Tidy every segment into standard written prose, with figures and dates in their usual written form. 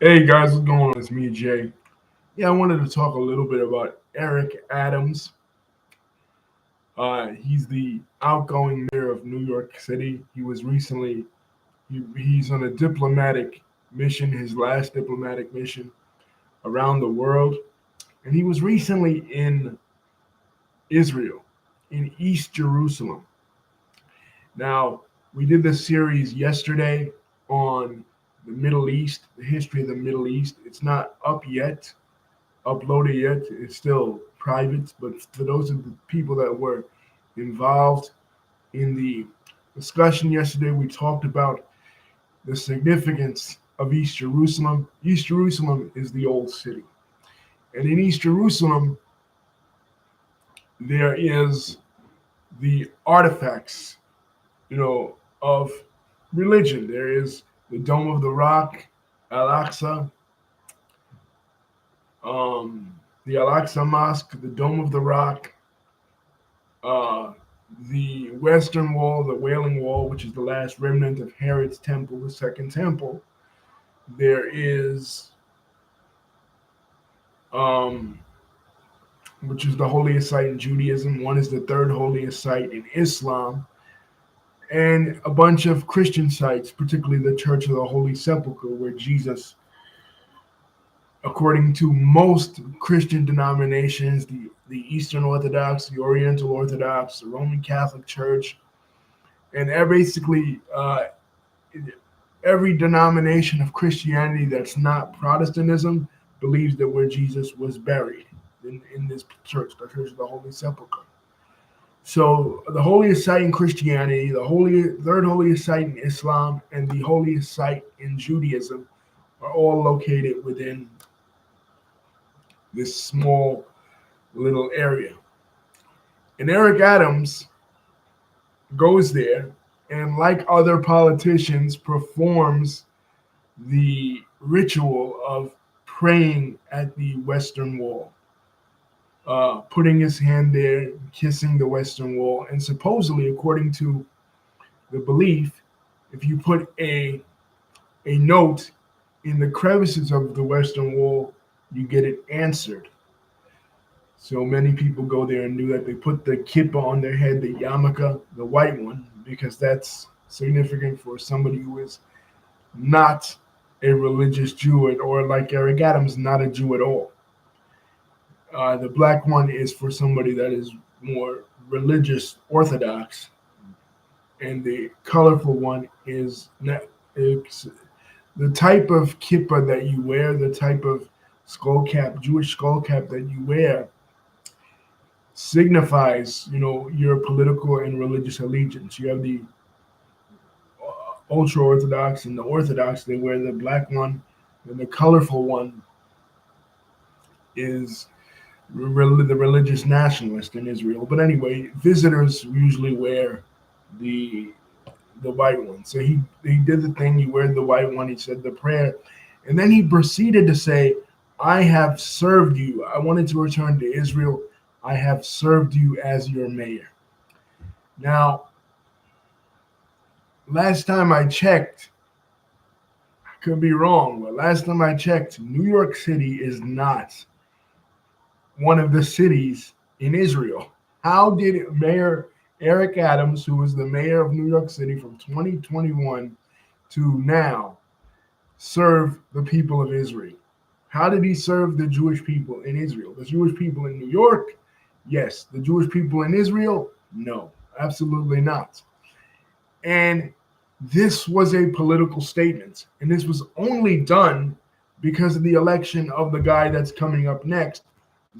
Hey guys, what's going on? It's me, Jay. Yeah, I wanted to talk a little bit about Eric Adams. He's the outgoing mayor of New York City. He's on a diplomatic mission, his last diplomatic mission around the world, and he was recently in Israel, in East Jerusalem. Now, we did this series yesterday on the Middle East, the history of the Middle East. It's not up yet, uploaded yet. It's still private, but for those of the people that were involved in the discussion yesterday, we talked about the significance of East Jerusalem. East Jerusalem is the old city. And in East Jerusalem, there is the artifacts, of religion. There is the Dome of the Rock, Al Aqsa, the Al Aqsa Mosque, the Dome of the Rock, uh, the Western Wall, the Wailing Wall, which is the last remnant of Herod's temple, the Second Temple. There is, um, which is the holiest site in Judaism. One is the third holiest site in Islam, and a bunch of Christian sites, particularly the Church of the Holy Sepulchre, where Jesus, according to most Christian denominations, the Eastern Orthodox, the Oriental Orthodox, the Roman Catholic Church, and every denomination of Christianity that's not Protestantism believes that where Jesus was buried in this church, the Church of the Holy Sepulchre. So the holiest site in Christianity, third holiest site in Islam, and the holiest site in Judaism are all located within this small little area. And Eric Adams goes there and, like other politicians, performs the ritual of praying at the Western Wall, putting his hand there, kissing the Western Wall. And supposedly, according to the belief, if you put a note in the crevices of the Western Wall, you get it answered. So many people go there and do that. They put the kippah on their head, the yarmulke, the white one, because that's significant for somebody who is not a religious Jew, or like Eric Adams, not a Jew at all. The black one is for somebody that is more religious, orthodox, and the colorful one is it's the type of kippah that you wear, the type of skull cap, Jewish skull cap that you wear, signifies, your political and religious allegiance. You have the ultra orthodox and the orthodox. They wear the black one, and the colorful one is the religious nationalist in Israel. But anyway, visitors usually wear the the white one. So he did the thing. He wear the white one. He said the prayer, and then he proceeded to say, "I have served you. I wanted to return to Israel. I have served you as your mayor." Now, last time I checked, I could be wrong, but last time I checked, New York City is not one of the cities in Israel. How did Mayor Eric Adams, who was the mayor of New York City from 2021 to now, serve the people of Israel? How did he serve the Jewish people in Israel? The Jewish people in New York? Yes. The Jewish people in Israel? No, absolutely not. And this was a political statement. And this was only done because of the election of the guy that's coming up next,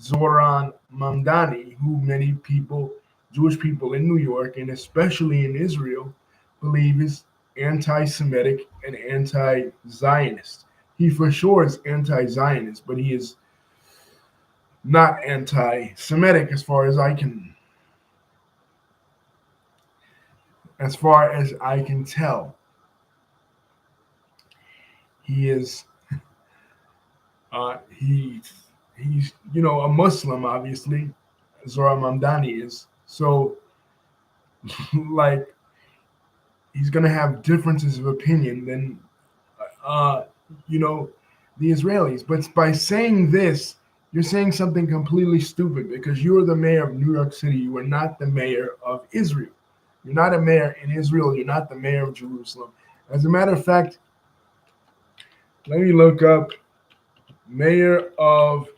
Zoran Mamdani, who many people, Jewish people in New York and especially in Israel, believe is anti Semitic and anti Zionist. He for sure is anti Zionist, but he is not anti Semitic as far as I can tell. He is he's a Muslim, obviously. Zora Mamdani is. So like he's gonna have differences of opinion. Then uh, you know the Israelis. But by saying this, you're saying something completely stupid because you are the mayor of New York City. You are not the mayor of Israel. You're not a mayor in Israel. You're not the mayor of Jerusalem. As a matter of fact, let me look up mayor of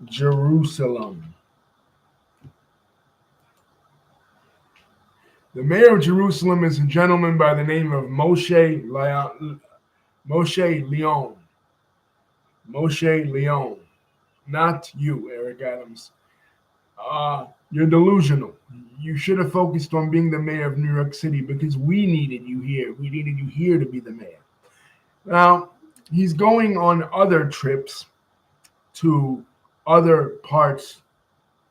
Jerusalem. The mayor of Jerusalem is a gentleman by the name of Moshe Leon. Moshe Leon. Not you, Eric Adams. You're delusional. You should have focused on being the mayor of New York City because we needed you here. We needed you here to be the mayor. Now, he's going on other trips to other parts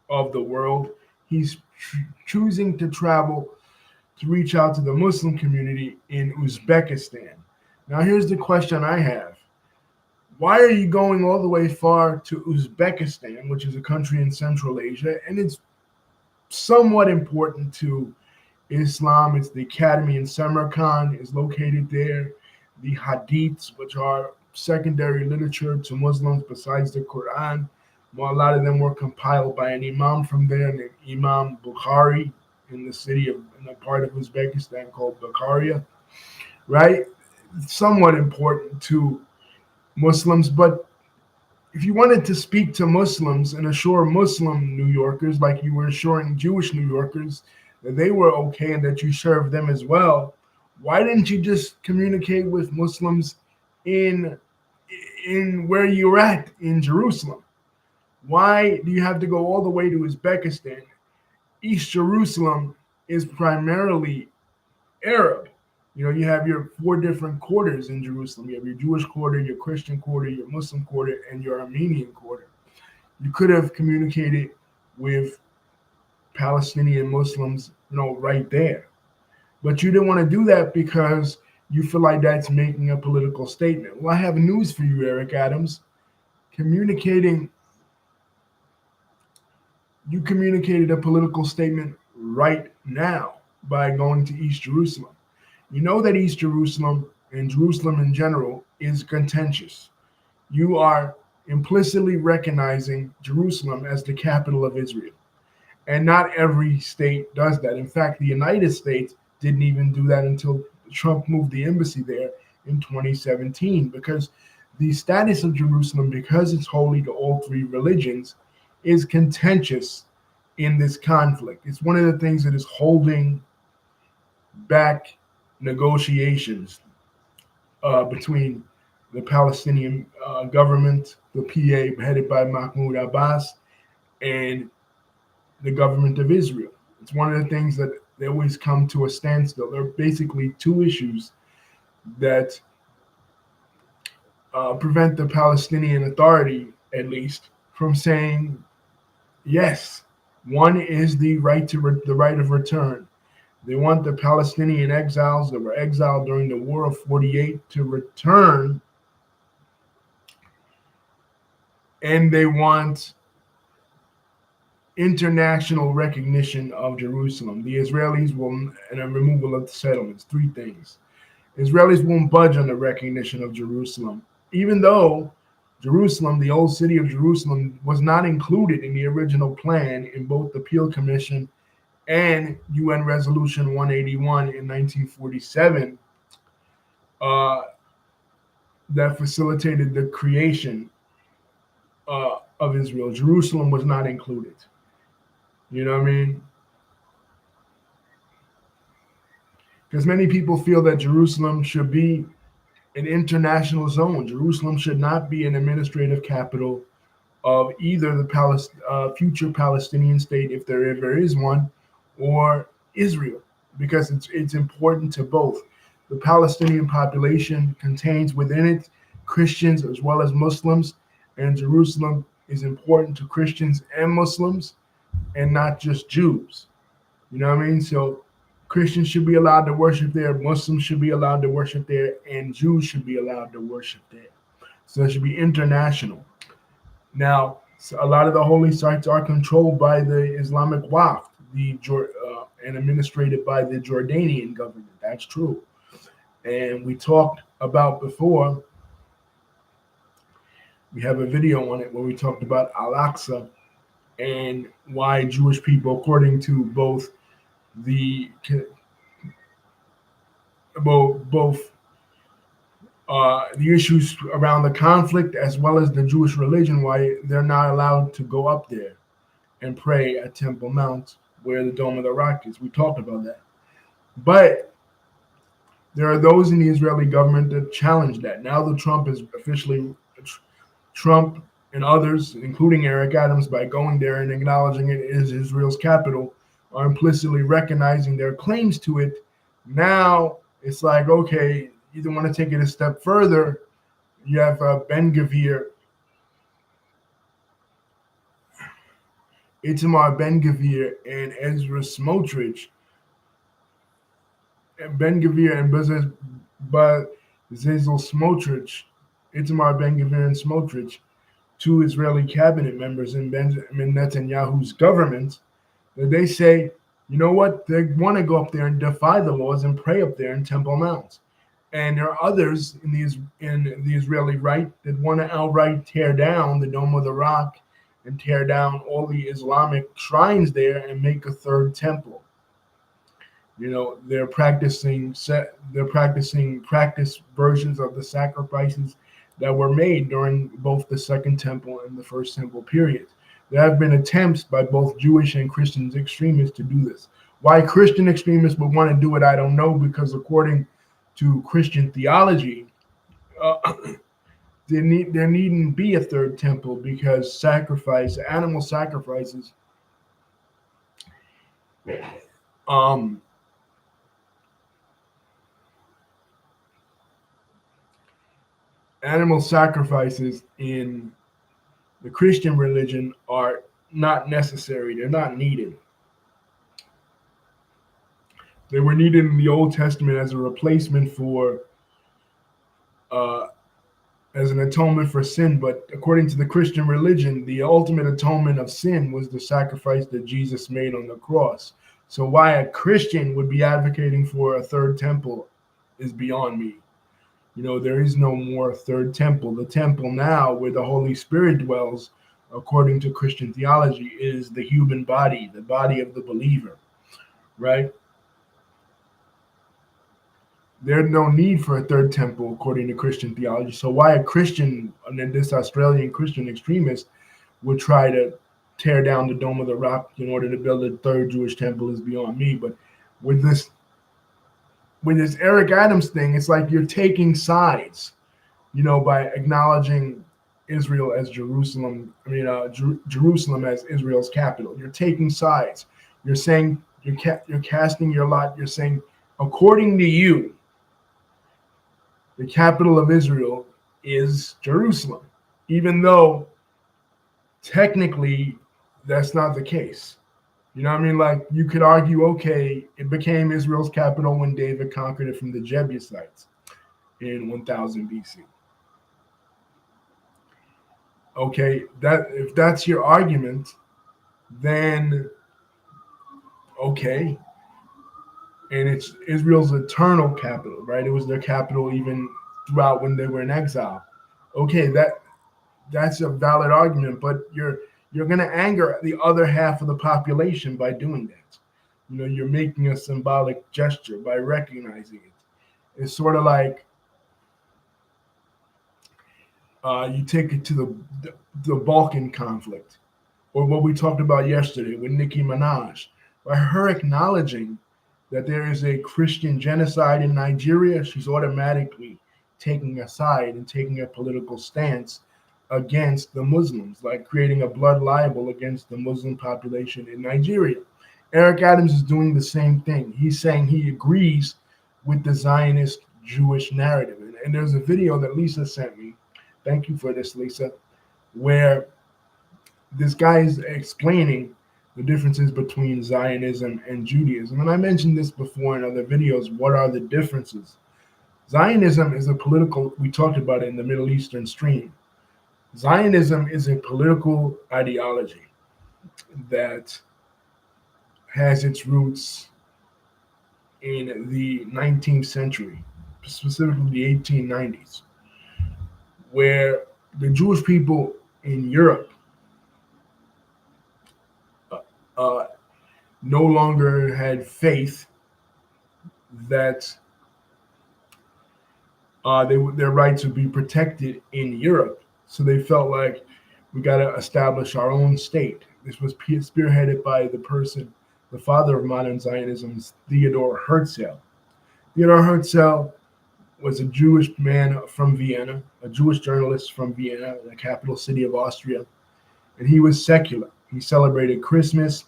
of the world. He's choosing to travel to reach out to the Muslim community in Uzbekistan. Now, here's the question I have. Why are you going all the way far to Uzbekistan, which is a country in Central Asia, and it's somewhat important to Islam? It's the academy in Samarkand is located there. The hadiths, which are secondary literature to Muslims besides the Quran, well, a lot of them were compiled by an imam from there named Imam Bukhari in a part of Uzbekistan called Bukharia, right? It's somewhat important to Muslims, but if you wanted to speak to Muslims and assure Muslim New Yorkers, like you were assuring Jewish New Yorkers that they were okay and that you served them as well, why didn't you just communicate with Muslims in where you're at in Jerusalem? Why do you have to go all the way to Uzbekistan? East Jerusalem is primarily Arab. You know, you have your 4 different quarters in Jerusalem. You have your Jewish quarter, your Christian quarter, your Muslim quarter, and your Armenian quarter. You could have communicated with Palestinian Muslims, right there. But you didn't want to do that because you feel like that's making a political statement. Well, I have news for you, Eric Adams. You communicated a political statement right now by going to East Jerusalem. You know that East Jerusalem and Jerusalem in general is contentious. You are implicitly recognizing Jerusalem as the capital of Israel. And not every state does that. In fact, the United States didn't even do that until Trump moved the embassy there in 2017, because the status of Jerusalem, because it's holy to all 3 religions, is contentious in this conflict. It's one of the things that is holding back negotiations between the Palestinian government, the PA headed by Mahmoud Abbas, and the government of Israel. It's one of the things that they always come to a standstill. There are basically 2 issues that prevent the Palestinian Authority, at least, from saying yes. One is the right of return. They want the Palestinian exiles that were exiled during the War of 48 to return, and they want international recognition of Jerusalem. The Israelis will, and a removal of the settlements. 3 things. Israelis won't budge on the recognition of Jerusalem, even though Jerusalem, the old city of Jerusalem, was not included in the original plan in both the Peel Commission and UN Resolution 181 in 1947 that facilitated the creation of Israel. Jerusalem was not included. You know what I mean? Because many people feel that Jerusalem should be an international zone. Jerusalem should not be an administrative capital of either the future Palestinian state, if there ever is one, or Israel, because it's important to both. The Palestinian population contains within it Christians as well as Muslims, and Jerusalem is important to Christians and Muslims, and not just Jews. You know what I mean? So Christians should be allowed to worship there, Muslims should be allowed to worship there, and Jews should be allowed to worship there. So it should be international. Now, a lot of the holy sites are controlled by the Islamic Waqf, and administrated by the Jordanian government. That's true. And we talked about before We have a video on it where we talked about Al-Aqsa and why Jewish people, according to the both the issues around the conflict as well as the Jewish religion, why they're not allowed to go up there and pray at Temple Mount where the Dome of the Rock is. We talked about that. But there are those in the Israeli government that challenge that. Now that Trump is officially, Trump and others, including Eric Adams, by going there and acknowledging it as Israel's capital, are implicitly recognizing their claims to it. Now it's like, okay, you don't want to take it a step further. You have Ben Gvir, Itamar Ben Gvir, and Ezra Smotrich. And Ben Gvir and Bezalel Smotrich, Itamar Ben Gvir and Smotrich, two Israeli cabinet members in Benjamin Netanyahu's government, that they say, you know what, they want to go up there and defy the laws and pray up there in Temple Mount. And there are others in the Israeli right that want to outright tear down the Dome of the Rock and tear down all the Islamic shrines there and make a third temple. You know, they're practicing practice versions of the sacrifices that were made during both the Second Temple and the First Temple period. There have been attempts by both Jewish and Christian extremists to do this. Why Christian extremists would want to do it, I don't know, because according to Christian theology, there needn't be a third temple because animal sacrifices, animal sacrifices in the Christian religion are not necessary. They're not needed. They were needed in the Old Testament as a replacement for, as an atonement for sin. But according to the Christian religion, the ultimate atonement of sin was the sacrifice that Jesus made on the cross. So why a Christian would be advocating for a third temple is beyond me. You know, there is no more third temple. The temple now where the Holy Spirit dwells, according to Christian theology, is the human body, the body of the believer, right? There's no need for a third temple, according to Christian theology. So why a Christian, and this Australian Christian extremist, would try to tear down the Dome of the Rock in order to build a third Jewish temple is beyond me. But with this Eric Adams thing, it's like you're taking sides, you know, by acknowledging Israel as Jerusalem as Israel's capital. You're taking sides. You're saying you're casting your lot. You're saying, according to you, the capital of Israel is Jerusalem, even though technically that's not the case. You know what I mean? Like, you could argue, okay, it became Israel's capital when David conquered it from the Jebusites in 1000 BC. Okay, that if that's your argument, then okay. And it's Israel's eternal capital, right? It was their capital even throughout when they were in exile. Okay, that's a valid argument, but you're going to anger the other half of the population by doing that. You know, you're making a symbolic gesture by recognizing it. It's sort of like you take it to the Balkan conflict, or what we talked about yesterday with Nicki Minaj. By her acknowledging that there is a Christian genocide in Nigeria, she's automatically taking a side and taking a political stance against the Muslims, like creating a blood libel against the Muslim population in Nigeria. Eric Adams is doing the same thing. He's saying he agrees with the Zionist Jewish narrative. And there's a video that Lisa sent me. Thank you for this, Lisa, where this guy is explaining the differences between Zionism and Judaism. And I mentioned this before in other videos. What are the differences? Zionism is a political, we talked about it in the Middle Eastern stream. Zionism is a political ideology that has its roots in the 19th century, specifically the 1890s, where the Jewish people in Europe uh, uh, no longer had faith that their rights would be protected in Europe. So they felt like we got to establish our own state. This was spearheaded by the father of modern Zionism, Theodor Herzl. Theodor Herzl was a Jewish man from Vienna, a Jewish journalist from Vienna, the capital city of Austria, and he was secular. He celebrated Christmas,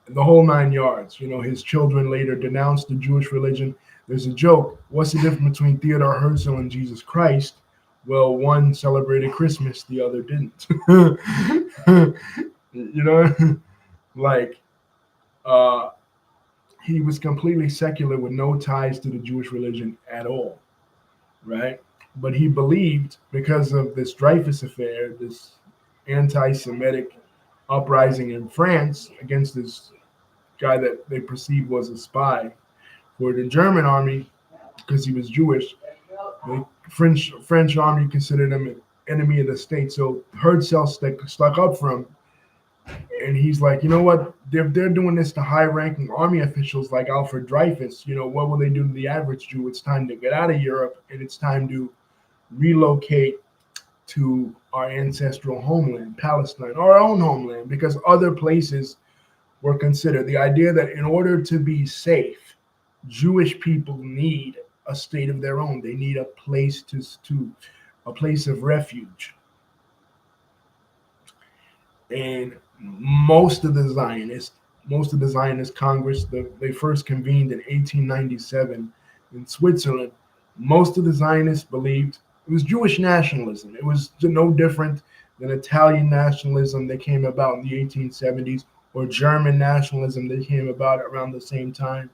the whole nine yards. You know, his children later denounced the Jewish religion. There's a joke. What's the difference between Theodore Herzl and Jesus Christ? Well, one celebrated Christmas, the other didn't. You know, like uh, he was completely secular with no ties to the Jewish religion at all, right? But he believed because of this Dreyfus affair, this anti-Semitic uprising in France against this guy that they perceived was a spy for the German army because he was Jewish. The French army considered him an enemy of the state. So Herzl stuck up for him, and he's like, you know what? They're doing this to high-ranking army officials like Alfred Dreyfus. You know, what will they do to the average Jew? It's time to get out of Europe, and it's time to relocate to our ancestral homeland, Palestine, our own homeland, because other places were considered. The idea that in order to be safe, Jewish people need a state of their own. They need a place to a place of refuge. And most of the Zionist Congress, they first convened in 1897 in Switzerland. Most of the Zionists believed it was Jewish nationalism. It was no different than Italian nationalism that came about in the 1870s or German nationalism that came about around the same time.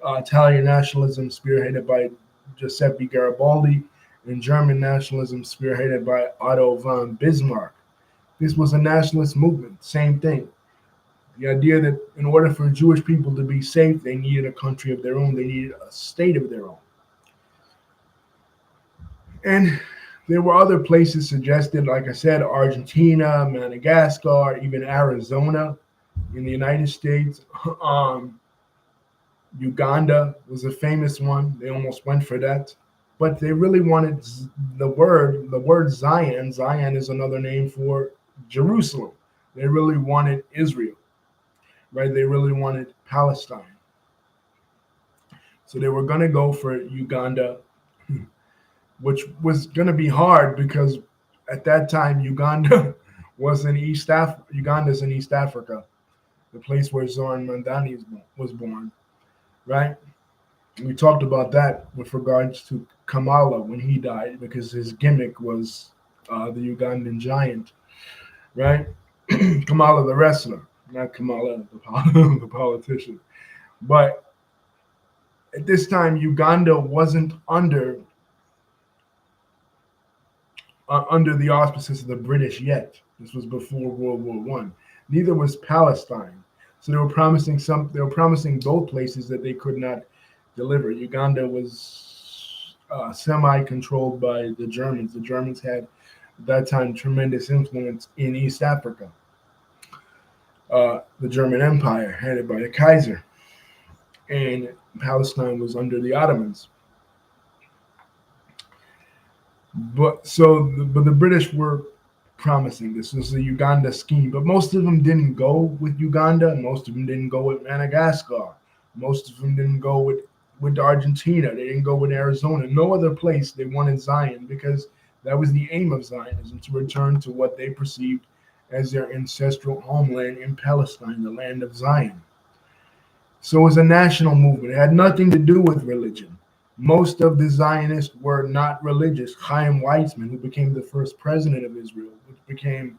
Italian nationalism spearheaded by Giuseppe Garibaldi, and German nationalism spearheaded by Otto von Bismarck. This was a nationalist movement, same thing. The idea that in order for Jewish people to be safe, they needed a country of their own, they needed a state of their own. And there were other places suggested, like I said, Argentina, Madagascar, even Arizona in the United States. Uganda was a famous one. They almost went for that. But they really wanted the word Zion. Zion is another name for Jerusalem. They really wanted Israel, right? They really wanted Palestine. So they were going to go for Uganda, which was going to be hard because at that time Uganda Uganda's in East Africa, the place where Zoran Mandani was born, right? We talked about that with regards to Kamala when he died because his gimmick was the Ugandan giant, right? Kamala the wrestler, not Kamala the politician. But at this time, Uganda wasn't under the auspices of the British yet. This was before World War One. Neither was Palestine. So they were promising both places that they could not deliver. Uganda was semi-controlled by the Germans. The Germans had at that time tremendous influence in East Africa. The German Empire, headed by the Kaiser, and Palestine was under the Ottomans. But the British were promising this was a Uganda scheme, but most of them didn't go with Uganda. Most of them didn't go with Madagascar. Most of them didn't go with Argentina. They didn't go with Arizona. No other place they wanted Zion because that was the aim of Zionism, to return to what they perceived as their ancestral homeland in Palestine, the land of Zion. So it was a national movement. It had nothing to do with religion. Most of the Zionists were not religious. Chaim Weizmann, who became the first president of Israel, he became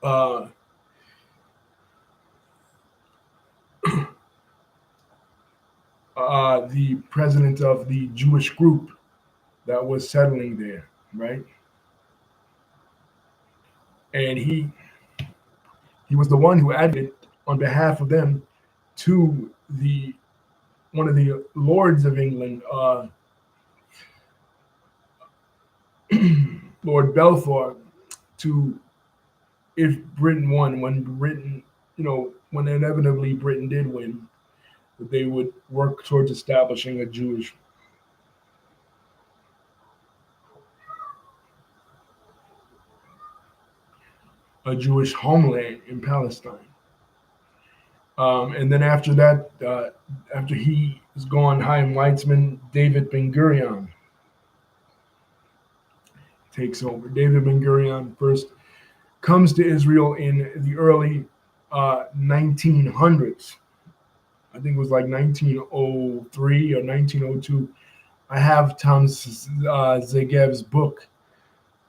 uh, the president of the Jewish group that was settling there, right? And he was the one who advocated on behalf of them to the one of the lords of England, Lord Balfour, to if Britain won, when inevitably Britain did win, that they would work towards establishing a Jewish homeland in Palestine. And then after that, after he is gone, Chaim Weizmann, David Ben Gurion takes over. David Ben Gurion first comes to Israel in the early 1900s. I think it was like 1903 or 1902. I have Tom Zegev's book,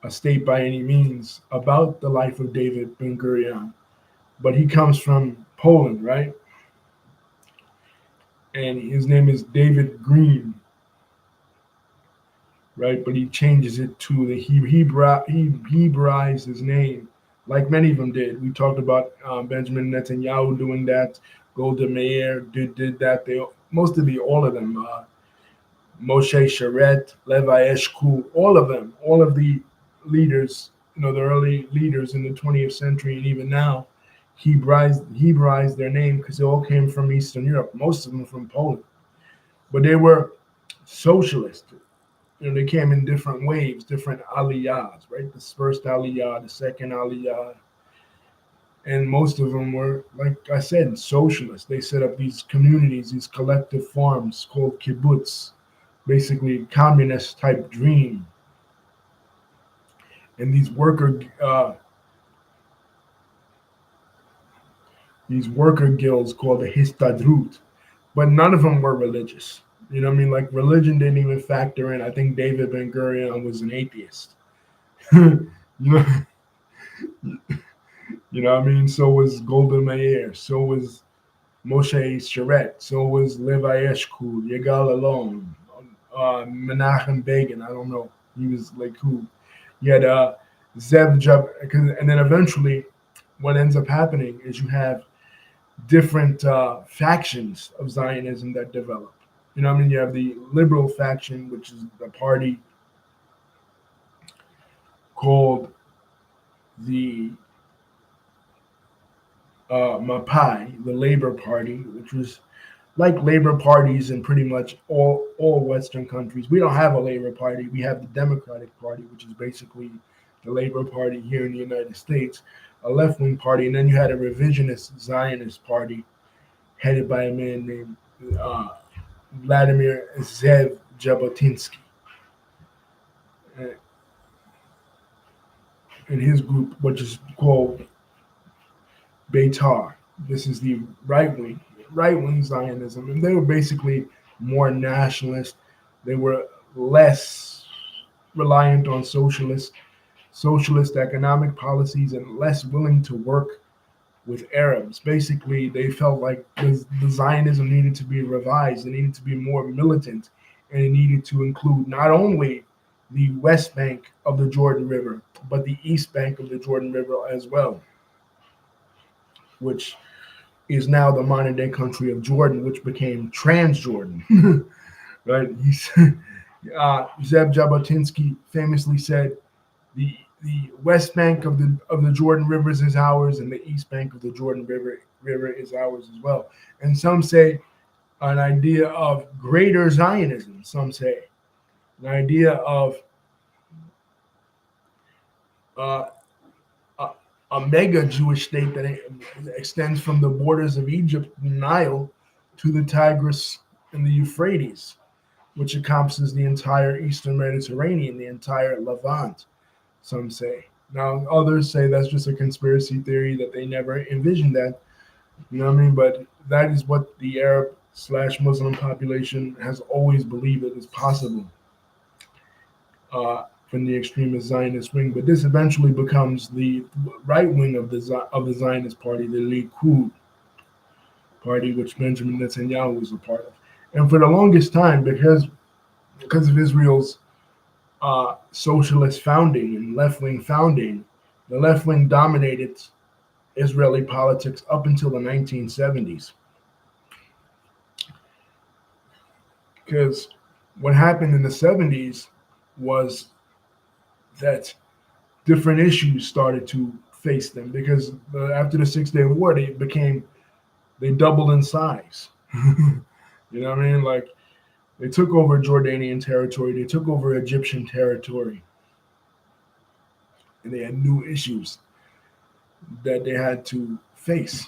A State by Any Means, about the life of David Ben Gurion. But he comes from Poland, right? And his name is David Green, right? But he changes it to he Hebraized his name, like many of them did. We talked about Benjamin Netanyahu doing that. Golda Meir did that. All of them, Moshe Sharet, Levi Eshkol, all of the leaders, the early leaders in the 20th century and even now, Hebraized their name because they all came from Eastern Europe. Most of them from Poland, but they were socialist. They came in different waves, different aliyahs, right? The first aliyah, the second aliyah, and most of them were, like I said, socialist. They set up these communities, these collective farms called kibbutz, basically communist type dream. And these worker guilds called the Histadrut, but none of them were religious. You know what I mean? Like religion didn't even factor in. I think David Ben Gurion was an atheist. you know, you know what I mean? So was Golda Meir. So was Moshe Sharet. So was Levi Eshkol, Yigal Allon, Menachem Begin. I don't know. He was like who? You had Zev Jab, and then eventually, what ends up happening is you have different factions of Zionism that develop. You know what I mean? You have the liberal faction, which is the party called the Mapai, the Labor Party, which was like labor parties in pretty much all Western countries. We don't have a Labor Party. We have the Democratic Party, which is basically the Labor Party here in the United States, a left-wing party. And then you had a revisionist Zionist party headed by a man named Vladimir Zev Jabotinsky. And his group, which is called Beitar. This is the right-wing Zionism, and they were basically more nationalist. They were less reliant on socialist economic policies and less willing to work with Arabs. Basically, they felt like the Zionism needed to be revised. It needed to be more militant, and it needed to include not only the west bank of the Jordan River, but the east bank of the Jordan River as well, which is now the modern day country of Jordan, which became Transjordan. Right? Zev Jabotinsky famously said, the west bank of the Jordan rivers is ours, and the east bank of the Jordan river is ours as well. And some say an idea of greater Zionism. Some say an idea of a mega Jewish state that extends from the borders of Egypt, Nile, to the Tigris and the Euphrates, which encompasses the entire Eastern Mediterranean, the entire Levant, some say. Now, others say that's just a conspiracy theory, that they never envisioned that, you know what I mean? But that is what the Arab/Muslim population has always believed it is possible from the extremist Zionist wing. But this eventually becomes the right wing of the Zionist party, the Likud party, which Benjamin Netanyahu was a part of. And for the longest time, because of Israel's socialist founding and left-wing founding, the left wing dominated Israeli politics up until the 1970s. Because what happened in the 70s was that different issues started to face them because after the 6 Day War, they doubled in size. You know what I mean? Like they took over Jordanian territory, they took over Egyptian territory, and they had new issues that they had to face.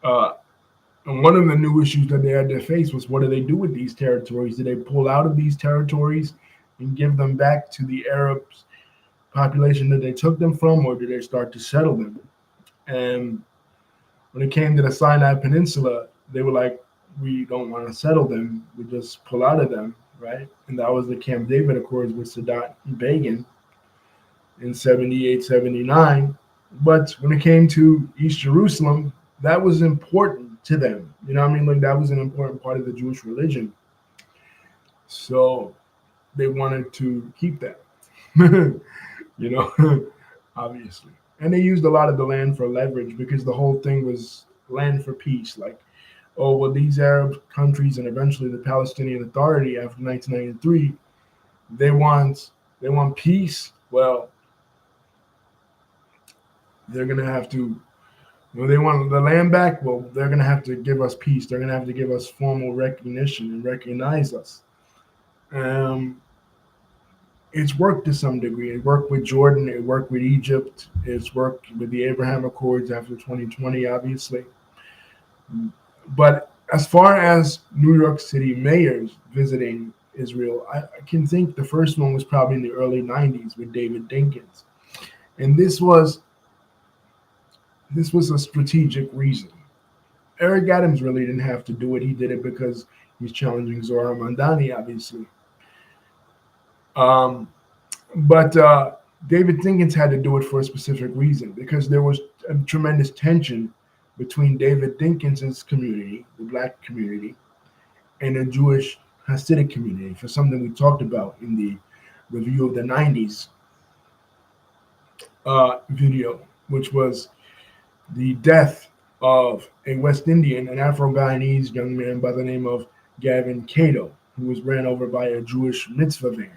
Uh, and one of the new issues that they had to face was what do they do with these territories? Do they pull out of these territories and give them back to the Arab population that they took them from, or do they start to settle them? And when it came to the Sinai Peninsula, they were like, we don't want to settle them. We just pull out of them, right? And that was the Camp David Accords with Sadat and Begin in 78, 79. But when it came to East Jerusalem, that was important to them. You know what I mean? Like that was an important part of the Jewish religion. So they wanted to keep that, you know, obviously. And they used a lot of the land for leverage because the whole thing was land for peace. Like, oh, well, these Arab countries and eventually the Palestinian Authority after 1993, they want peace. Well, they're gonna have to. Well, they want the land back. Well, they're gonna have to give us peace. They're gonna have to give us formal recognition and recognize us. Um, it's worked to some degree. It worked with Jordan. It worked with Egypt. It's worked with the Abraham Accords after 2020, obviously. But as far as New York City mayors visiting Israel, I can think the first one was probably in the early 90s with David Dinkins. And this was a strategic reason. Eric Adams really didn't have to do it. He did it because he's challenging Zohar Mandani, obviously. Um, but David Dinkins had to do it for a specific reason because there was a tremendous tension between David Dinkins' community, the black community, and the Jewish Hasidic community for something we talked about in the review of the 90s video, which was the death of a West Indian, an Afro-Guyanese young man by the name of Gavin Cato, who was ran over by a Jewish mitzvah van.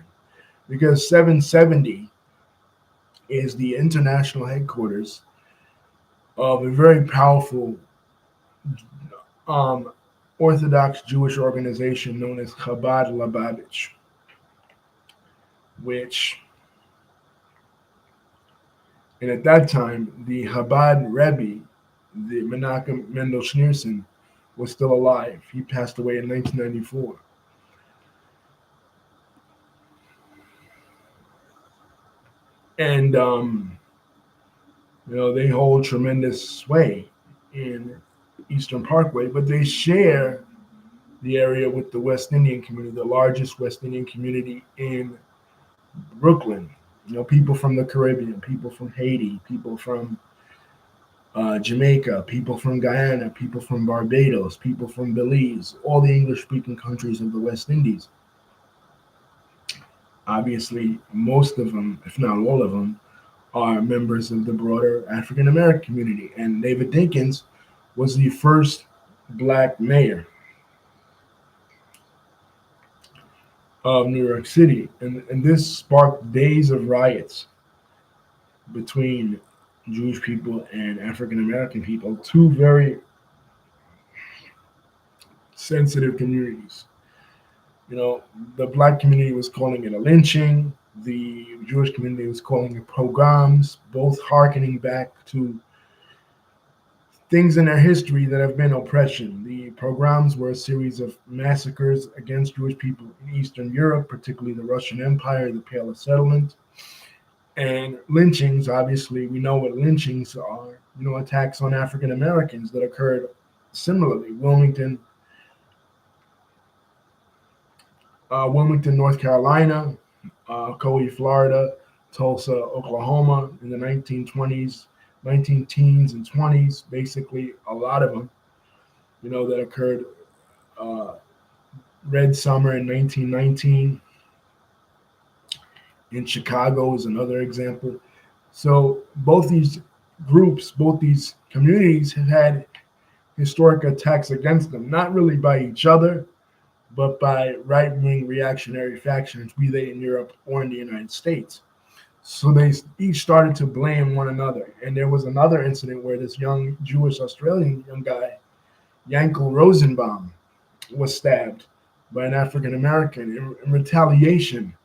Because 770 is the international headquarters of a very powerful um, Orthodox Jewish organization known as Chabad Lubavitch, and at that time, the Chabad Rebbe, the Menachem Mendel Schneerson, was still alive. He passed away in 1994. And, they hold tremendous sway in Eastern Parkway, but they share the area with the West Indian community, the largest West Indian community in Brooklyn. People from the Caribbean, people from Haiti, people from Jamaica, people from Guyana, people from Barbados, people from Belize, all the English-speaking countries of the West Indies. Obviously, most of them, if not all of them, are members of the broader African American community. And David Dinkins was the first black mayor of New York City. And this sparked days of riots between Jewish people and African American people, two very sensitive communities. The black community was calling it a lynching. The Jewish community was calling it pogroms, both hearkening back to things in their history that have been oppression. The pogroms were a series of massacres against Jewish people in Eastern Europe, particularly the Russian Empire, the Pale of Settlement, and lynchings. Obviously, we know what lynchings are. Attacks on African Americans that occurred similarly. Wilmington, North Carolina, Coley, Florida, Tulsa, Oklahoma, in the 1920s, 19 teens and 20s. Basically, a lot of them, that occurred. Uh, Red Summer in 1919 in Chicago is another example. So both these communities have had historic attacks against them, not really by each other, but by right-wing reactionary factions, be they in Europe or in the United States. So they each started to blame one another. And there was another incident where this young Jewish Australian young guy, Yankel Rosenbaum, was stabbed by an African American in retaliation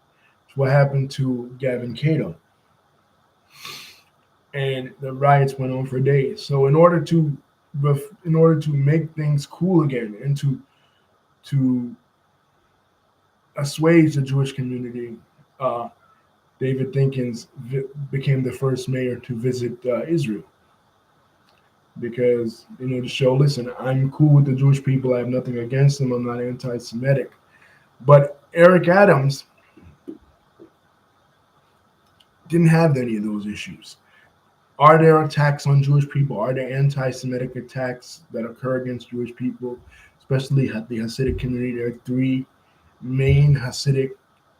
to what happened to Gavin Cato. And the riots went on for days. So in order to make things cool again and to assuage the Jewish community, uh, David Dinkins became the first mayor to visit Israel because to show, listen, I'm cool with the Jewish people. I have nothing against them. I'm not anti-Semitic. But Eric Adams didn't have any of those issues. Are there attacks on Jewish people? Are there anti-Semitic attacks that occur against Jewish people, especially the Hasidic community? There are three main Hasidic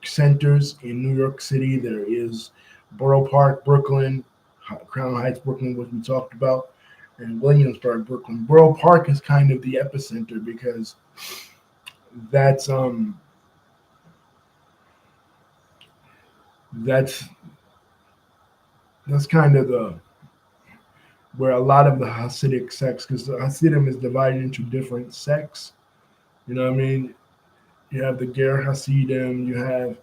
centers in New York City. There is Borough Park, Brooklyn, Crown Heights, Brooklyn, which we talked about, and Williamsburg, Brooklyn. Borough Park is kind of the epicenter because that's that's kind of the where a lot of the Hasidic sects, because the Hasidim is divided into different sects. You know what I mean? You have the Ger Hasidim, you have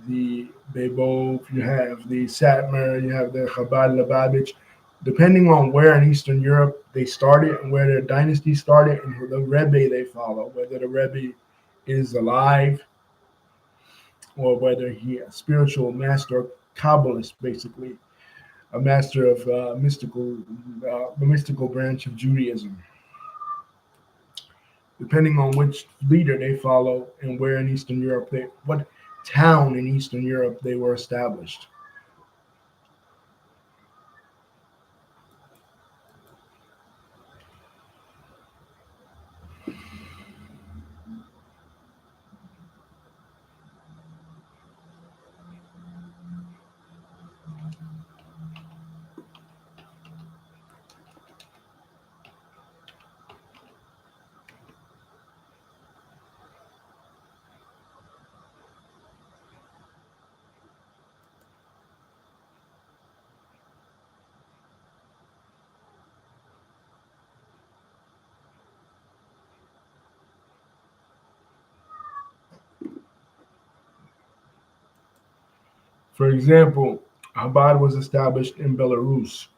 the Bebov, you have the Satmar, you have the Chabad Lubavitch. Depending on where in Eastern Europe they started and where their dynasty started and the Rebbe they follow, whether the Rebbe is alive or whether he a spiritual master, Kabbalist, basically, a master of the mystical branch of Judaism. Depending on which leader they follow and where in Eastern Europe what town in Eastern Europe they were established. For example, Chabad was established in Belarus,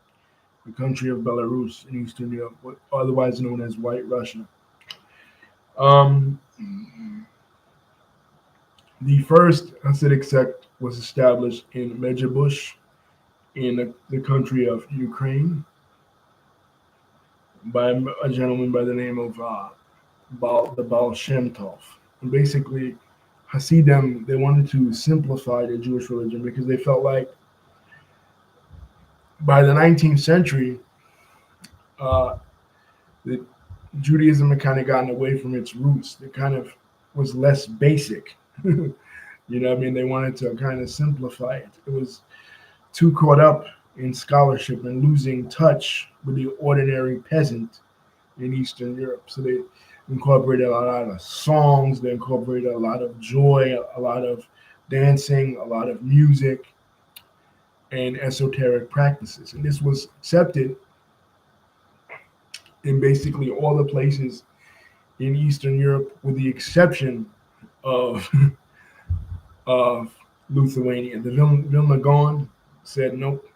the country of Belarus in Eastern Europe, otherwise known as White Russia. Um, the first Hasidic sect was established in Medjugorje in the country of Ukraine by a gentleman by the name of the Baal Shem Tov. And basically, Hasidim, they wanted to simplify the Jewish religion because they felt like by the 19th century, uh, the Judaism had kind of gotten away from its roots. It kind of was less basic. They wanted to kind of simplify it. It was too caught up in scholarship and losing touch with the ordinary peasant in Eastern Europe. So they incorporated a lot of songs, they incorporated a lot of joy, a lot of dancing, a lot of music, and esoteric practices. And this was accepted in basically all the places in Eastern Europe, with the exception of Lithuania. The Vilna Gaon said, nope,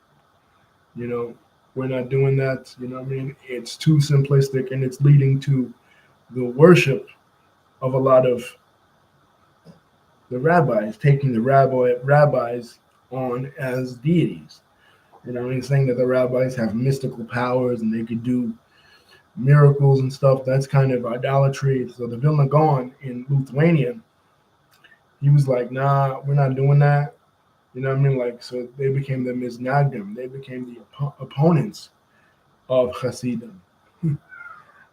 We're not doing that. You know what I mean? It's too simplistic, and it's leading to the worship of a lot of the rabbis, taking the rabbis on as deities. You know what I mean? Saying that the rabbis have mystical powers and they could do miracles and stuff. That's kind of idolatry. So the Vilna Gaon in Lithuania, he was like, nah, we're not doing that. You know what I mean? Like, so they became the Miznagdim. They became the opponents of Hasidim.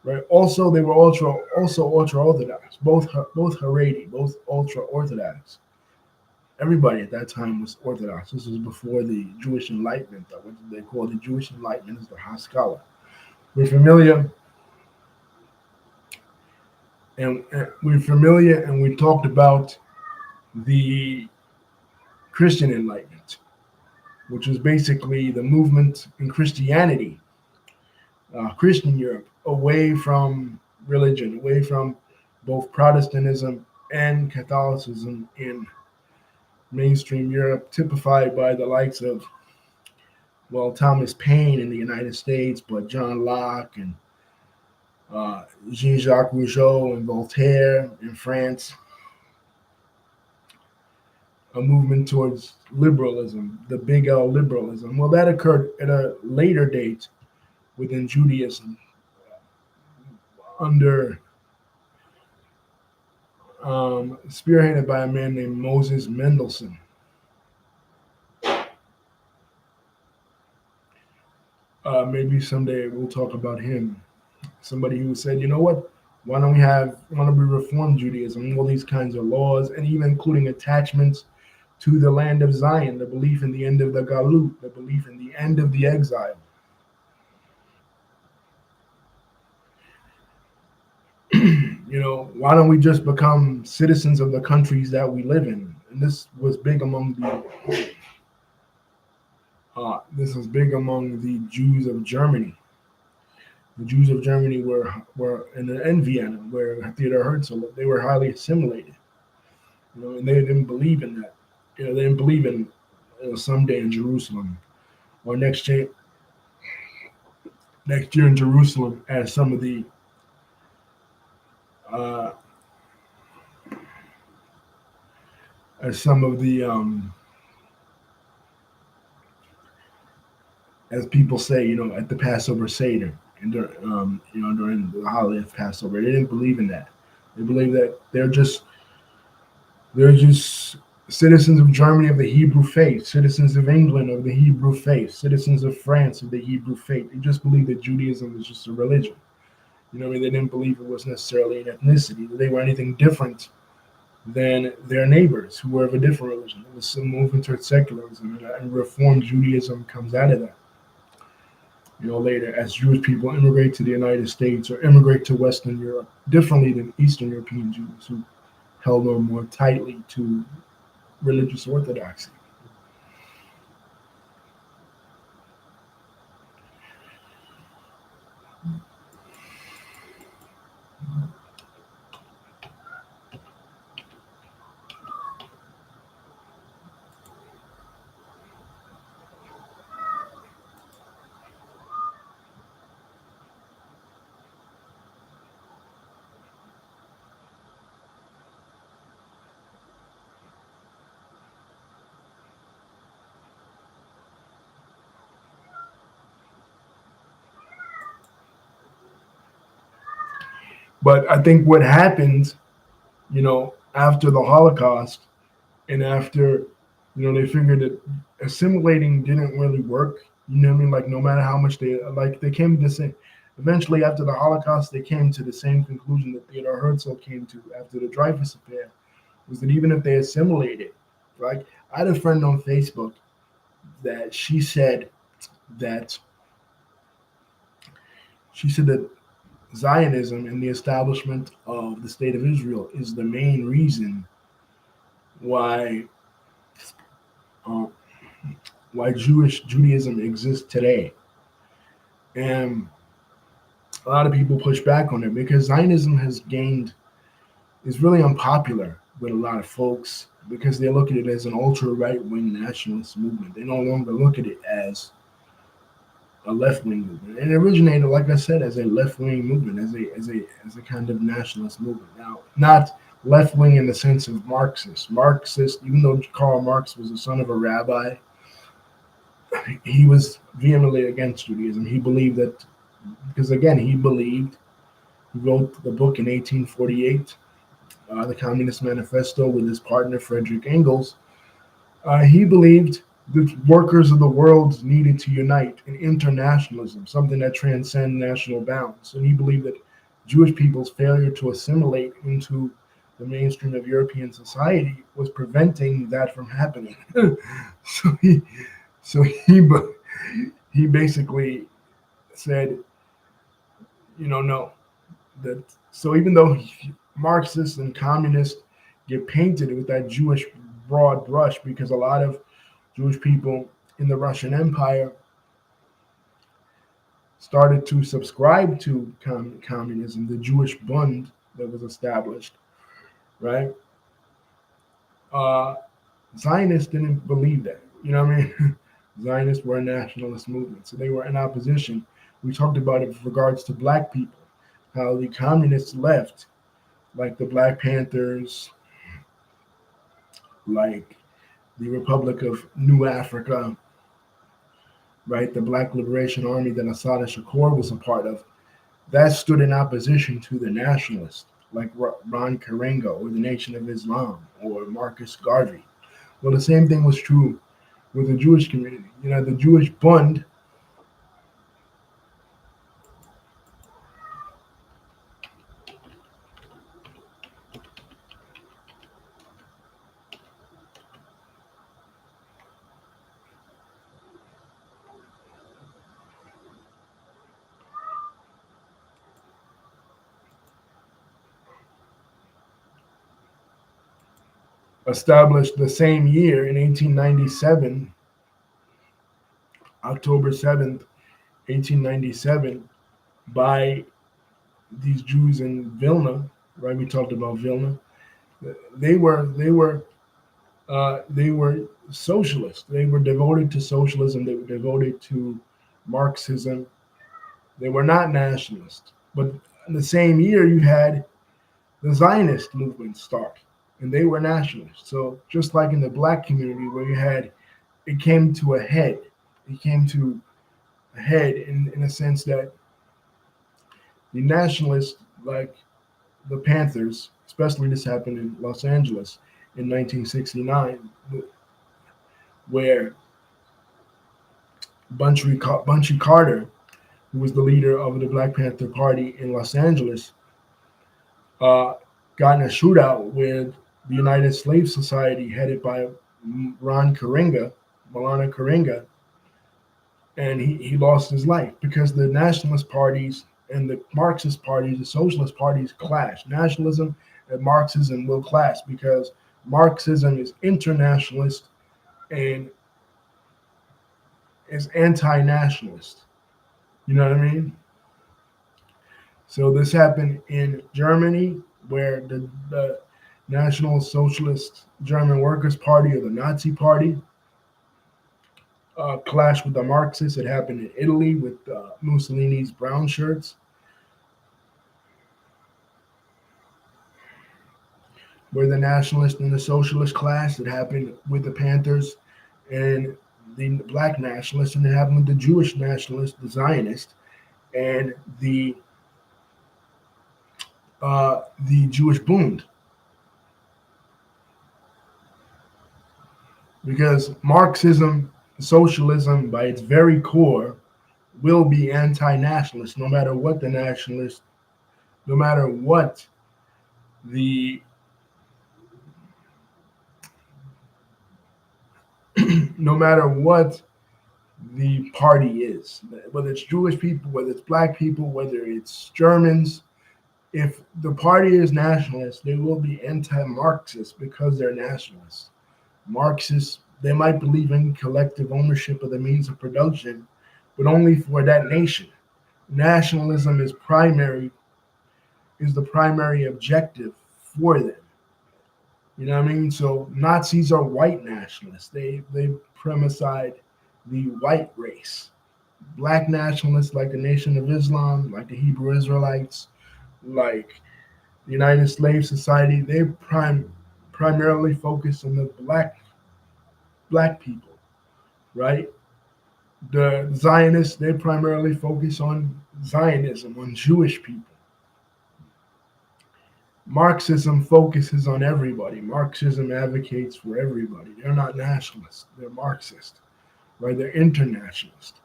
Right. Also, they were also ultra orthodox. Both Haredi, both ultra orthodox. Everybody at that time was orthodox. This was before the Jewish Enlightenment. What they call the Jewish Enlightenment is the Haskalah. We're familiar, and we talked about the Christian Enlightenment, which was basically the movement in Christianity, Christian Europe, away from religion, away from both Protestantism and Catholicism in mainstream Europe, typified by the likes of, well, Thomas Paine in the United States, but John Locke and Jean-Jacques Rousseau and Voltaire in France. A movement towards liberalism, the big L liberalism. Well, that occurred at a later date within Judaism under spearheaded by a man named Moses Mendelssohn. Maybe someday we'll talk about him. Somebody who said, you know what? Why don't we reform Judaism? All these kinds of laws, and even including attachments to the land of Zion, the belief in the end of the Galut, the belief in the end of the exile. You know, why don't we just become citizens of the countries that we live in? And this was big among the Jews of Germany. The Jews of Germany were in Vienna, where Theodor Herzl, they were highly assimilated. You know, and they didn't believe in that. You know, they didn't believe in someday in Jerusalem or next year in Jerusalem, as some of the as people say, you know, at the Passover Seder and during the holiday of Passover, they didn't believe in that. They believe that they're just citizens of Germany of the Hebrew faith, citizens of England of the Hebrew faith, citizens of France of the Hebrew faith. They just believe that Judaism was just a religion. You know, I mean, they didn't believe it was necessarily an ethnicity, that they were anything different than their neighbors who were of a different religion. It was some movement towards secularism, and Reform Judaism comes out of that. You know, later, as Jewish people immigrate to the United States or immigrate to Western Europe, differently than Eastern European Jews who held on more tightly to religious orthodoxy. But I think what happened, you know, after the Holocaust and after, you know, they figured that assimilating didn't really work. You know what I mean? Like, no matter how much they came to the same, eventually after the Holocaust, they came to the same conclusion that Theodor Herzl came to after the Dreyfus affair, was that even if they assimilated, right? I had a friend on Facebook that she said that Zionism and the establishment of the state of Israel is the main reason why Judaism exists today. And a lot of people push back on it because Zionism is really unpopular with a lot of folks because they look at it as an ultra right-wing nationalist movement. They no longer look at it as a left wing movement, and it originated, like I said, as a left wing movement, as a kind of nationalist movement. Now, not left wing in the sense of Marxist. Marxist, even though Karl Marx was the son of a rabbi, he was vehemently against Judaism. He believed that because again, he wrote the book in 1848, the Communist Manifesto, with his partner Frederick Engels. He believed the workers of the world needed to unite in internationalism, something that transcends national bounds. And he believed that Jewish people's failure to assimilate into the mainstream of European society was preventing that from happening. so he, he basically said, no, that so even though Marxists and communists get painted with that Jewish broad brush, because a lot of Jewish people in the Russian Empire started to subscribe to communism, the Jewish Bund that was established, right? Uh, Zionists didn't believe that. You know what I mean? Zionists were a nationalist movement, so they were in opposition. We talked about it with regards to black people, how the communists left, like the Black Panthers, like the Republic of New Africa, right? The Black Liberation Army that Assad Shakur was a part of, that stood in opposition to the nationalists, like Ron Karenga or the Nation of Islam or Marcus Garvey. Well, the same thing was true with the Jewish community. The Jewish Bund established the same year in 1897, October 7th, 1897, by these Jews in Vilna, right? We talked about Vilna. They were socialists. They were devoted to socialism. They were devoted to Marxism. They were not nationalists. But in the same year, you had the Zionist movement start, and they were nationalists. So just like in the black community, where it came to a head. It came to a head in a sense that the nationalists, like the Panthers, especially this happened in Los Angeles in 1969, where Bunchy Carter, who was the leader of the Black Panther Party in Los Angeles, uh, got in a shootout with the United Slave Society headed by Ron Karenga, Malana Karenga, and he lost his life because the nationalist parties and the Marxist parties, the socialist parties clash. Nationalism and Marxism will clash because Marxism is internationalist and is anti-nationalist. You know what I mean? So this happened in Germany, where the National Socialist German Workers' Party, or the Nazi Party, clashed with the Marxists. It happened in Italy with Mussolini's brown shirts, where the nationalists and the socialists clashed. It happened with the Panthers and the black nationalists, and it happened with the Jewish nationalists, the Zionists, and the Jewish Bund. Because Marxism, socialism, by its very core, will be anti-nationalist, no matter what the nationalists, no matter what the no matter what the party is, whether it's Jewish people, whether it's black people, whether it's Germans. If the party is nationalist, they will be anti-Marxist because they're nationalists. Marxists, they might believe in collective ownership of the means of production, but only for that nation. Nationalism is the primary objective for them. You know what I mean? So Nazis are white nationalists. They premised the white race. Black nationalists like the Nation of Islam, like the Hebrew Israelites, like the United Slave Society, they primarily focus on the black people, right? The Zionists, they primarily focus on Zionism, on Jewish people. Marxism focuses on everybody. Marxism advocates for everybody. They're not nationalists, they're Marxist, right? They're internationalist.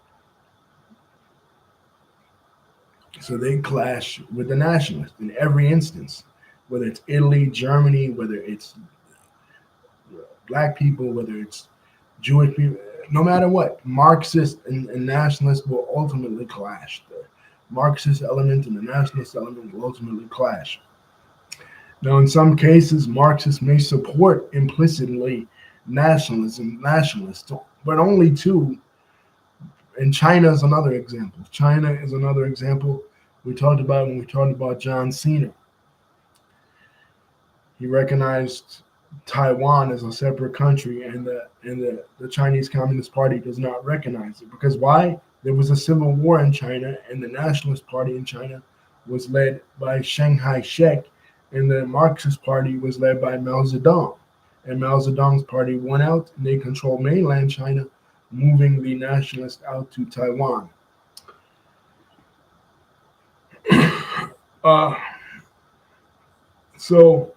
So they clash with the nationalists in every instance, whether it's Italy, Germany, whether it's black people, whether it's Jewish people, no matter what, Marxist and nationalists will ultimately clash. The Marxist element and the nationalist element will ultimately clash. Now, in some cases, Marxists may support implicitly nationalists, but only two. And China is another example. China is another example we talked about when we talked about John Cena. He recognized Taiwan as a separate country, and the Chinese Communist Party does not recognize it. Because why? There was a civil war in China, and the Nationalist Party in China was led by Chiang Kai-shek, and the Marxist Party was led by Mao Zedong. And Mao Zedong's party won out, and they controlled mainland China, moving the nationalists out to Taiwan. uh, so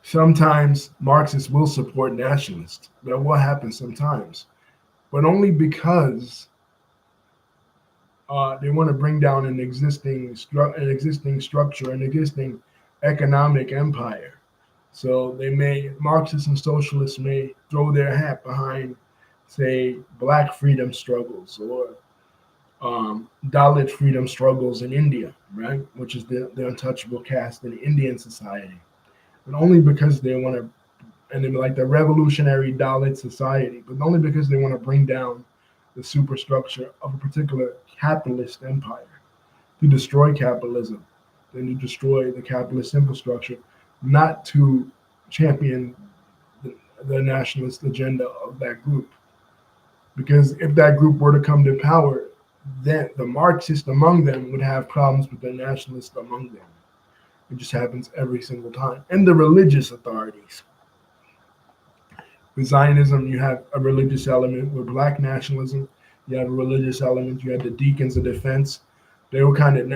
sometimes Marxists will support nationalists. That will happen sometimes, but only because they want to bring down an existing structure, an existing economic empire. So Marxists and socialists may throw their hat behind, say, Black freedom struggles or Dalit freedom struggles in India, right? Which is the untouchable caste in Indian society, but only because they want to, and they're like the revolutionary Dalit society, but only because they want to bring down the superstructure of a particular capitalist empire, to destroy capitalism, then to destroy the capitalist infrastructure, not to champion the nationalist agenda of that group. Because if that group were to come to power, then the Marxists among them would have problems with the nationalists among them. It just happens every single time. And the religious authorities. With Zionism, you have a religious element. With Black nationalism, you have a religious element. You had the Deacons of Defense. They were kind of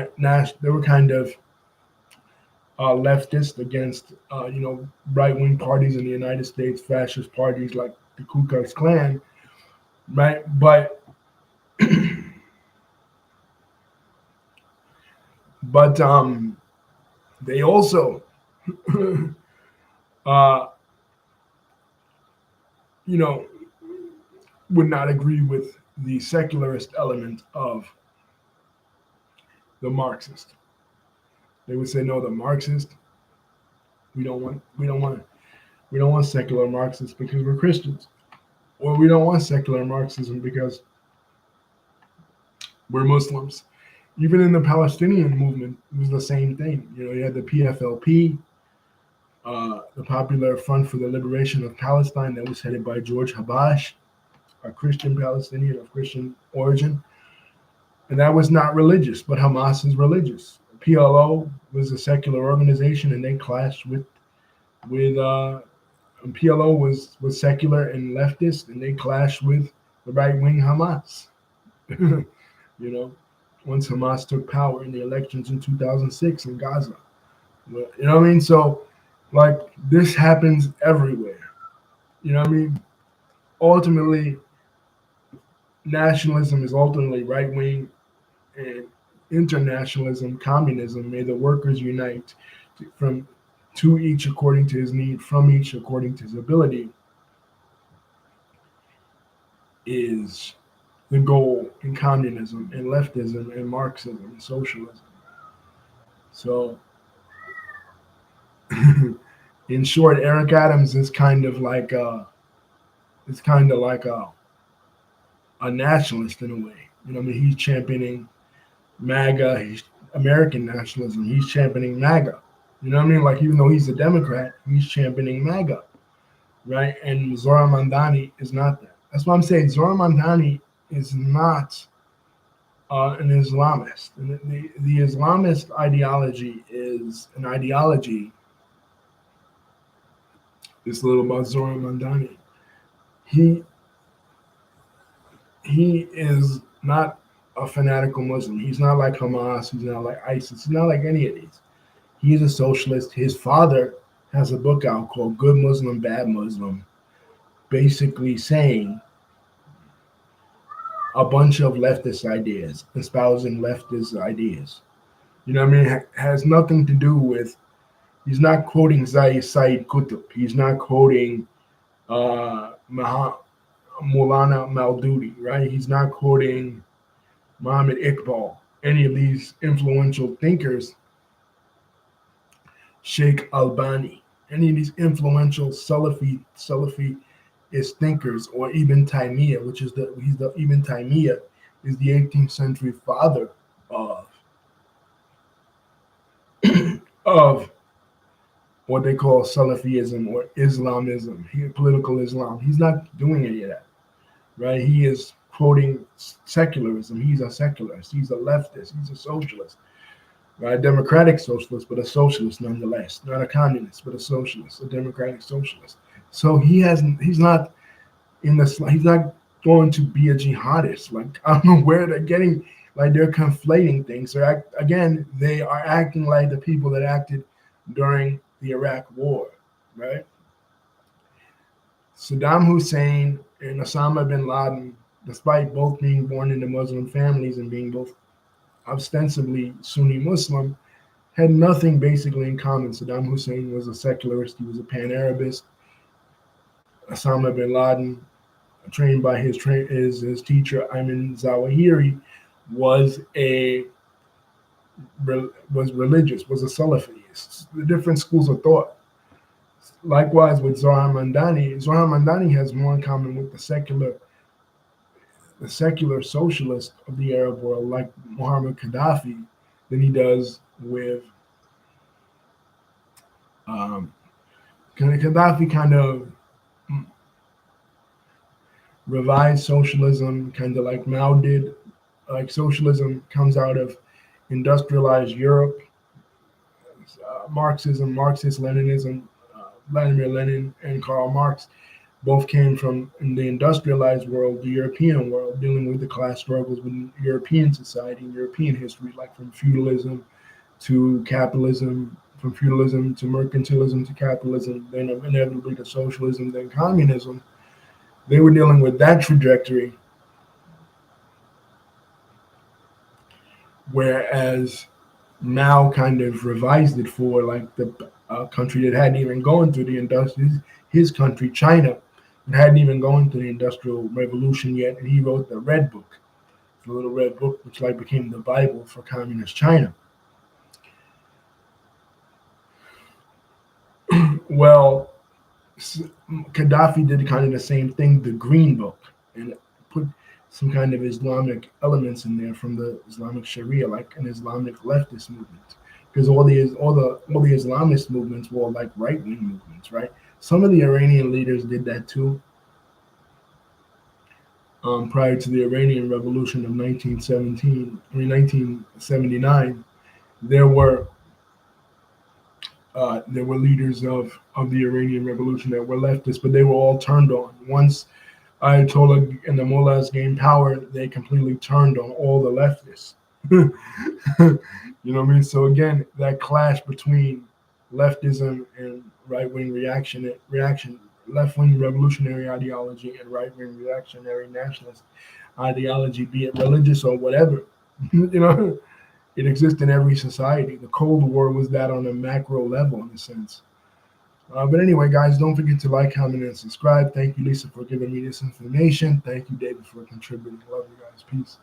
leftist against right-wing parties in the United States, fascist parties like the Ku Klux Klan, right? But they also would not agree with the secularist element of the Marxist. They would say, no, the Marxist, we don't want secular Marxists because we're Christians. Or we don't want secular Marxism because we're Muslims. Even in the Palestinian movement, it was the same thing. You had the PFLP, the Popular Front for the Liberation of Palestine, that was headed by George Habash, a Christian Palestinian of Christian origin. And that was not religious, but Hamas is religious. PLO was a secular organization, and they clashed with PLO was secular and leftist, and they clashed with the right-wing Hamas. Once Hamas took power in the elections in 2006 in Gaza. You know what I mean? So, like, this happens everywhere. You know what I mean? Ultimately, nationalism is ultimately right-wing, and internationalism, communism, may the workers unite to each according to his need, from each according to his ability, is the goal in communism and leftism and Marxism and socialism. So, in short, Eric Adams is kind of like a nationalist in a way. He's championing MAGA, he's American nationalism. He's championing MAGA. You know what I mean? Like, even though he's a Democrat, he's championing MAGA, right? And Zohar Mandani is not that. That's why I'm saying Zohar Mandani is not an Islamist. And the Islamist ideology is an ideology. It's a little about Zohar Mandani. He he is not a fanatical Muslim. He's not like Hamas. He's not like ISIS. He's not like any of these. He's a socialist. His father has a book out called Good Muslim, Bad Muslim, basically saying a bunch of leftist ideas, espousing leftist ideas. You know what I mean? Has nothing to do with, he's not quoting Sayyid Qutb. He's not quoting Maulana Maududi, right? He's not quoting Muhammad Iqbal, any of these influential thinkers, Sheikh Albani, any of these influential Salafi is thinkers, or Ibn Taymiyyah, which is the Ibn Taymiyyah is the 18th century father of of what they call Salafism or Islamism, political Islam. He's not doing any of that, right? He is quoting secularism. He's a secularist. He's a leftist. He's a socialist, right? Democratic socialist, but a socialist nonetheless. Not a communist, but a socialist, a democratic socialist. So he's not in the. He's not going to be a jihadist. Like, I don't know where they're getting. Like, they're conflating things. They are acting like the people that acted during the Iraq War, right? Saddam Hussein and Osama bin Laden, despite both being born into Muslim families and being both ostensibly Sunni Muslim, had nothing basically in common. Saddam Hussein was a secularist. He was a pan-Arabist. Osama bin Laden, trained by his teacher Ayman Zawahiri, was religious, was a Salafi. The different schools of thought. Likewise with Zohar Mandani. Zohar Mandani has more in common with the secular socialist of the Arab world, like Muammar Gaddafi, than he does with Gaddafi. Kind of revised socialism, kind of like Mao did. Like, socialism comes out of industrialized Europe, Marxism, Marxist-Leninism. Vladimir Lenin and Karl Marx both came from in the industrialized world, the European world, dealing with the class struggles within European society and European history, like from feudalism to capitalism, from feudalism to mercantilism to capitalism, then inevitably to socialism, then communism. They were dealing with that trajectory, whereas Mao kind of revised it for like the country that hadn't even gone through the his country, China, hadn't even gone through the Industrial Revolution yet, and he wrote the Red Book, the little Red Book, which like became the Bible for communist China. Well, Gaddafi did kind of the same thing, the Green Book, and put some kind of Islamic elements in there from the Islamic Sharia, like an Islamic leftist movement. Because all the Islamist movements were like right-wing movements, right? Some of the Iranian leaders did that too. Prior to the Iranian Revolution of 1979, there were leaders of the Iranian Revolution that were leftists, but they were all turned on. Once Ayatollah and the mullahs gained power, they completely turned on all the leftists. You know what I mean? So again, that clash between leftism and right-wing reaction, left-wing revolutionary ideology and right-wing reactionary nationalist ideology, be it religious or whatever, it exists in every society. The Cold War was that on a macro level, in a sense. But anyway, guys, don't forget to like, comment, and subscribe. Thank you, Lisa, for giving me this information. Thank you, David, for contributing. Love you guys. Peace.